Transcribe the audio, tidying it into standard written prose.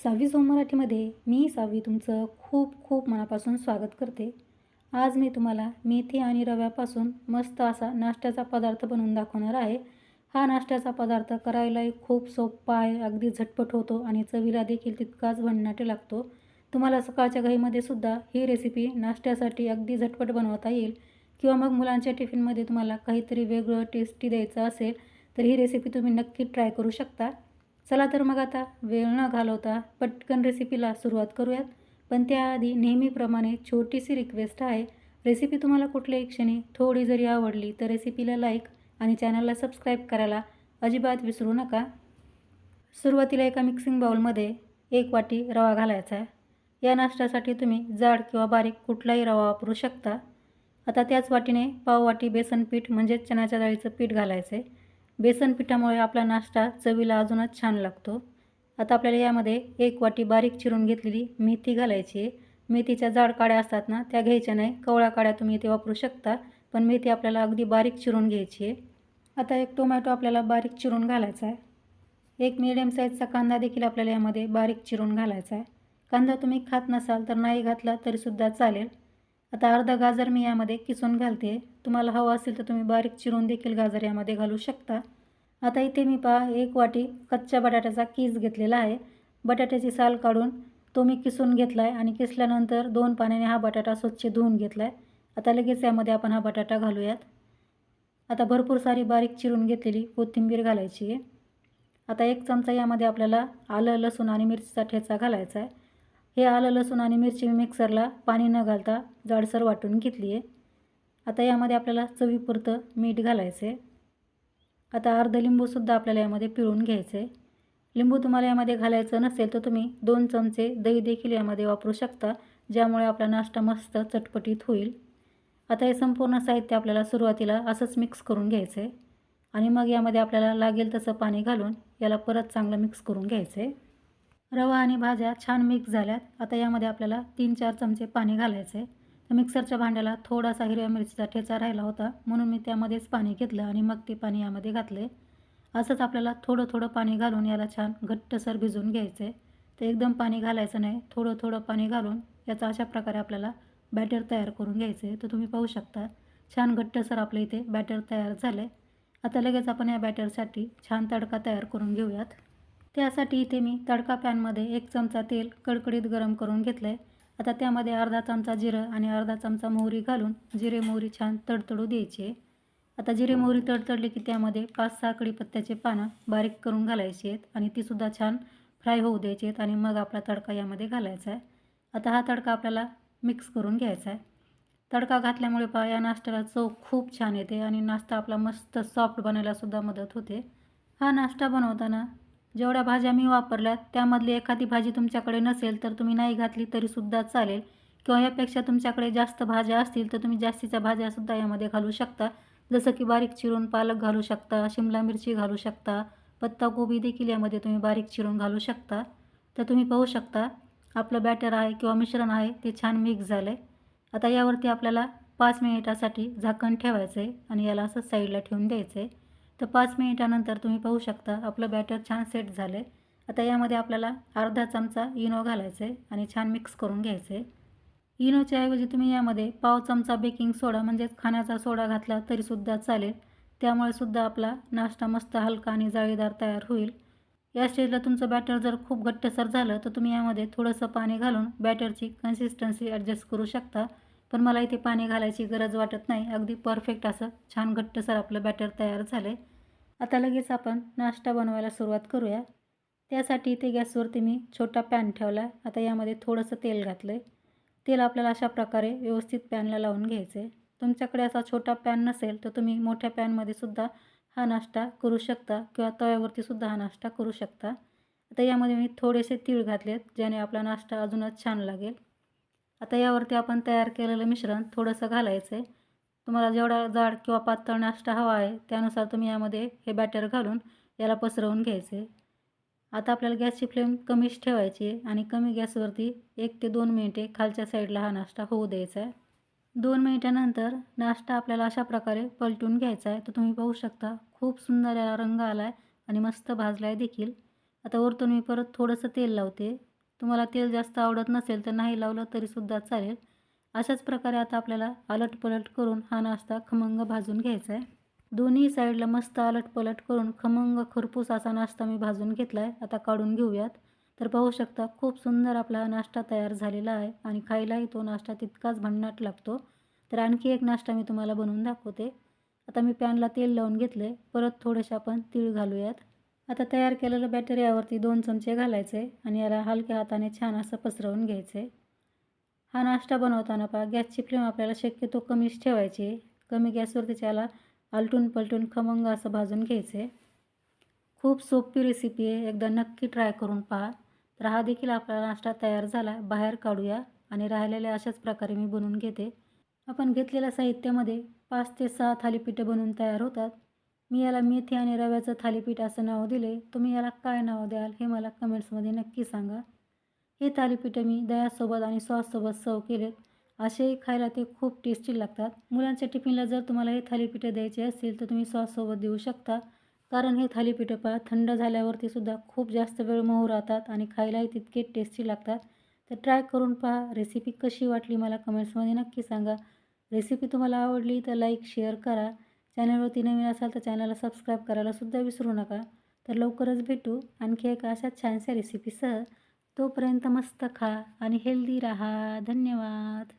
6वी zone मराठीमध्ये मी सावी तुमचं खूप खूप मनापासून स्वागत करते. आज मी तुम्हाला मेथी आणि रव्यापासून मस्त असा नाश्त्याचा पदार्थ बनवून दाखवणार आहे. हा नाश्त्याचा पदार्थ करायलाही खूप सोपा आहे, अगदी झटपट होतो आणि चवीला देखील तितकाच भन्नाट लागतो. तुम्हाला सकाळच्या घाईमध्ये सुद्धा ही रेसिपी नाश्त्यासाठी अगदी झटपट बनवता येईल किंवा मग मुलांच्या टिफिनमध्ये तुम्हाला काहीतरी वेगळं टेस्टी द्यायचं असेल तर ही रेसिपी तुम्ही नक्की ट्राय करू शकता. चला तर मग आता वेळ न घालवता पटकन रेसिपीला सुरुवात करूयात. पण त्याआधी नेहमीप्रमाणे छोटीशी रिक्वेस्ट आहे. रेसिपी तुम्हाला कुठल्याही क्षणी थोडी जरी आवडली तर रेसिपीला लाईक आणि चॅनलला सबस्क्राईब करायला अजिबात विसरू नका. सुरुवातीला एका मिक्सिंग बाउलमध्ये 1 वाटी रवा घालायचा आहे. या नाश्त्यासाठी तुम्ही जाड किंवा बारीक कुठलाही रवा वापरू शकता. आता त्याच वाटीने पाव वाटी बेसन पीठ म्हणजेच चण्याच्या डाळीचं पीठ घालायचं आहे. बेसन पिठामुळे आपला नाश्ता चवीला अजूनच छान लागतो. आता आपल्याला यामध्ये 1 वाटी बारीक चिरून घेतलेली मेथी घालायची आहे. मेथीच्या जाड काड्या असतात ना, त्या घ्यायच्या नाही. कवळ्या काड्या तुम्ही इथे वापरू शकता, पण मेथी आपल्याला अगदी बारीक चिरून घ्यायची आहे. आता एक टोमॅटो आपल्याला बारीक चिरून घालायचा आहे. एक मीडियम साईजचा कांदा देखील आपल्याला यामध्ये बारीक चिरून घालायचा आहे. कांदा तुम्ही खात नसाल तर नाही घातला तरीसुद्धा चालेल. आता अर्धा गाजर मी यामध्ये किसून घालते. तुम्हाला हवं असेल तर तुम्ही बारीक चिरून देखील गाजर यामध्ये घालू शकता. आता इथे मी 1 वाटी कच्च्या बटाट्याचा कीस घेतलेला आहे. बटाट्याची साल काढून तो मी किसून घेतला आहे आणि किसल्यानंतर 2 पाण्याने हा बटाटा स्वच्छ धुवून घेतला आहे. आता लगेच यामध्ये आपण हा बटाटा घालूयात. आता भरपूर सारी बारीक चिरून घेतलेली कोथिंबीर घालायची आहे. आता 1 चमचा यामध्ये आपल्याला आलं, लसूण आणि मिरचीचा ठेचा घालायचा आहे. हे आलं, लसूण आणि मिरची मिक्सरला पाणी न घालता जाडसर वाटून घेतली आहे. आता यामध्ये आपल्याला चवीपुरतं मीठ घालायचं आहे. आता अर्ध लिंबूसुद्धा आपल्याला यामध्ये पिळून घ्यायचं आहे. लिंबू तुम्हाला यामध्ये घालायचं नसेल तर तुम्ही 2 चमचे दही देखील यामध्ये वापरू शकता, ज्यामुळे आपला नाश्ता मस्त चटपटीत होईल. आता हे संपूर्ण साहित्य आपल्याला सुरुवातीला असंच मिक्स करून घ्यायचं आहे आणि मग यामध्ये आपल्याला लागेल तसं पाणी घालून याला परत चांगलं मिक्स करून घ्यायचं आहे. रवा आणि भाज्या छान मिक्स झाल्यात. आता यामध्ये आपल्याला 3-4 चमचे पाणी घालायचं आहे. तर मिक्सरच्या भांड्याला थोडासा हिरव्या मिरचीचा ठेचा राहिला होता, म्हणून मी त्यामध्येच पाणी घेतलं आणि मग ते पाणी यामध्ये घातले. असंच आपल्याला थोडं थोडं पाणी घालून याला छान घट्टसर भिजवून घ्यायचं आहे. तर एकदम पाणी घालायचं नाही, थोडं थोडं पाणी घालून याचा अशा प्रकारे आपल्याला बॅटर तयार करून घ्यायचं आहे. तर तुम्ही पाहू शकता छान घट्टसर आपलं इथे बॅटर तयार झालं आहे. आता लगेच आपण या बॅटरसाठी छान तडका तयार करून घेऊयात. त्यासाठी इथे मी तडका पॅनमध्ये 1 चमचा तेल कडकडीत गरम करून घेतलं आहे. आता त्यामध्ये अर्धा चमचा जिरं आणि अर्धा चमचा मोहरी घालून जिरे मोहरी छान तडतडू द्यायची आहे. आता जिरे मोहरी तडतडली की त्यामध्ये 5-6 कढीपत्त्याचे पानं बारीक करून घालायची आहेत आणि तीसुद्धा छान फ्राय होऊ द्यायची आहेत आणि मग आपला तडका यामध्ये घालायचा आहे. आता हा तडका आपल्याला मिक्स करून घ्यायचा आहे. तडका घातल्यामुळे या नाश्त्याला चव खूप छान येते आणि नाश्ता आपला मस्त सॉफ्ट बनायलासुद्धा मदत होते. हा नाश्ता बनवताना जेवढ्या भाज्या मी वापरल्यात त्यामधली एखादी भाजी तुमच्याकडे नसेल तर तुम्ही नाही घातली तरीसुद्धा चालेल, किंवा यापेक्षा तुमच्याकडे जास्त भाज्या असतील तर तुम्ही जास्तीच्या भाज्यासुद्धा यामध्ये घालू शकता. जसं की बारीक चिरून पालक घालू शकता, शिमला मिरची घालू शकता, पत्ताकोबी देखील यामध्ये तुम्ही बारीक चिरून घालू शकता. तर तुम्ही पाहू शकता आपलं बॅटर आहे किंवा मिश्रण आहे ते छान मिक्स झालं आहे. आता यावरती आपल्याला 5 मिनिटासाठी झाकण ठेवायचं आहे आणि याला असं साईडला ठेवून द्यायचं आहे. तर 5 मिनिटानंतर तुम्ही पाहू शकता आपलं बॅटर छान सेट झालं आहे. आता यामध्ये आपल्याला अर्धा चमचा इनो घालायचं आहे आणि छान मिक्स करून घ्यायचं आहे. इनोच्या ऐवजी तुम्ही यामध्ये पाव चमचा बेकिंग सोडा म्हणजेच खाण्याचा सोडा घातला तरीसुद्धा चालेल. त्यामुळे सुद्धा आपला नाश्ता मस्त हलका आणि जाळीदार तयार होईल. या स्टेजला तुमचं बॅटर जर खूप घट्टसर झालं तर तुम्ही यामध्ये थोडंसं पाणी घालून बॅटरची कन्सिस्टन्सी ॲडजस्ट करू शकता. पण मला इथे पाणी घालायची गरज वाटत नाही. अगदी परफेक्ट असं छान घट्टसर आपलं बॅटर तयार झालं आहे. आता लगेच आपण नाश्ता बनवायला सुरुवात करूया. त्यासाठी इथे गॅसवरती मी छोटा पॅन ठेवला आहे. आता यामध्ये थोडंसं तेल घातलं आहे. तेल आपल्याला अशा प्रकारे व्यवस्थित पॅनला लावून घ्यायचं आहे. तुमच्याकडे असा छोटा पॅन नसेल तर तुम्ही मोठ्या पॅनमध्ये सुद्धा हा नाश्ता करू शकता किंवा तव्यावरती सुद्धा हा नाश्ता करू शकता. आता यामध्ये मी थोडेसे तीळ घातलेत, ज्याने आपला नाश्ता अजूनच छान लागेल. आता यावरती आपण तयार केलेलं मिश्रण थोडंसं घालायचं आहे. तुम्हाला जेवढा जाड किंवा पातळ नाश्ता हवा आहे त्यानुसार तुम्ही यामध्ये हे बॅटर घालून याला पसरवून घ्यायचं आहे. आता आपल्याला गॅसची फ्लेम कमीच ठेवायची आहे आणि कमी गॅसवरती 1 ते 2 मिनिटे खालच्या साईडला हा नाश्ता होऊ द्यायचा आहे. 2 मिनिटानंतर नाश्ता आपल्याला अशा प्रकारे पलटून घ्यायचा आहे. तर तुम्ही पाहू शकता खूप सुंदर याला रंग आला आहे आणि मस्त भाजला आहे देखील. आता वरतून मी परत थोडंसं तेल लावते तुम्हाला तेल जास्त आवडत नसेल तर नाही लावलं तरीसुद्धा चालेल. अशाच प्रकारे आता आपल्याला आलटपलट करून हा नाश्ता खमंग भाजून घ्यायचा आहे. दोन्ही साईडला मस्त आलटपलट करून खमंग खरपूस असा नाश्ता मी भाजून घेतला आहे. आता काढून घेऊयात. तर पाहू शकता खूप सुंदर आपला हा नाश्ता तयार झालेला आहे आणि खायलाही तो नाश्ता तितकाच भन्नाट लागतो. तर आणखी एक नाश्ता मी तुम्हाला बनवून दाखवते. आता मी पॅनला तेल लावून घेतले. परत थोडेसे आपण तीळ घालूयात. आता तयार केलेलं बॅटर यावरती 2 चमचे घालायचे आणि याला हलक्या हाताने छान असं पसरवून घ्यायचे. हा नाश्ता बनवताना पहा गॅसची फ्लेम आपल्याला शक्यतो कमीच ठेवायची आहे. कमी गॅसवरती त्याला आलटून पलटून खमंग असं भाजून घ्यायचे. खूप सोपी रेसिपी आहे. एकदा नक्की ट्राय करून पहा. तर हा देखील आपला नाश्ता तयार झाला. बाहेर काढूया आणि राहिलेल्या अशाच प्रकारे मी बनवून घेते. आपण घेतलेल्या साहित्यामध्ये 5 ते 6 थालीपीठं बनवून तयार होतात. मी याला मेथी आणि रव्याचं थालीपीठ असं नाव दिले. तुम्ही याला काय नाव द्याल हे मला कमेंट्समध्ये नक्की सांगा. हे थालीपीठं मी दह्यासोबत आणि सॉससोबत सर्व केलेत. असेही खायला ते खूप टेस्टी लागतात. मुलांच्या टिफिनला जर तुम्हाला हे थालीपीठं द्यायचे असतील तर तुम्ही सॉससोबत देऊ शकता. कारण हे थालीपीठं पहा थंड झाल्यावरती सुद्धा खूप जास्त वेळ मऊ राहतात आणि खायलाही तितके टेस्टी लागतात. तर ट्राय करून पहा. रेसिपी कशी वाटली मला कमेंट्समध्ये नक्की सांगा. रेसिपी तुम्हाला आवडली तर लाईक शेअर करा. चॅनलवरती नवीन असाल तर चॅनलला सबस्क्राईब करायला सुद्धा विसरू नका. तर लवकरच भेटू आणखी एका अशाच छानशा रेसिपीसह. तोपर्यंत मस्त खा आणि हेल्दी राहा. धन्यवाद.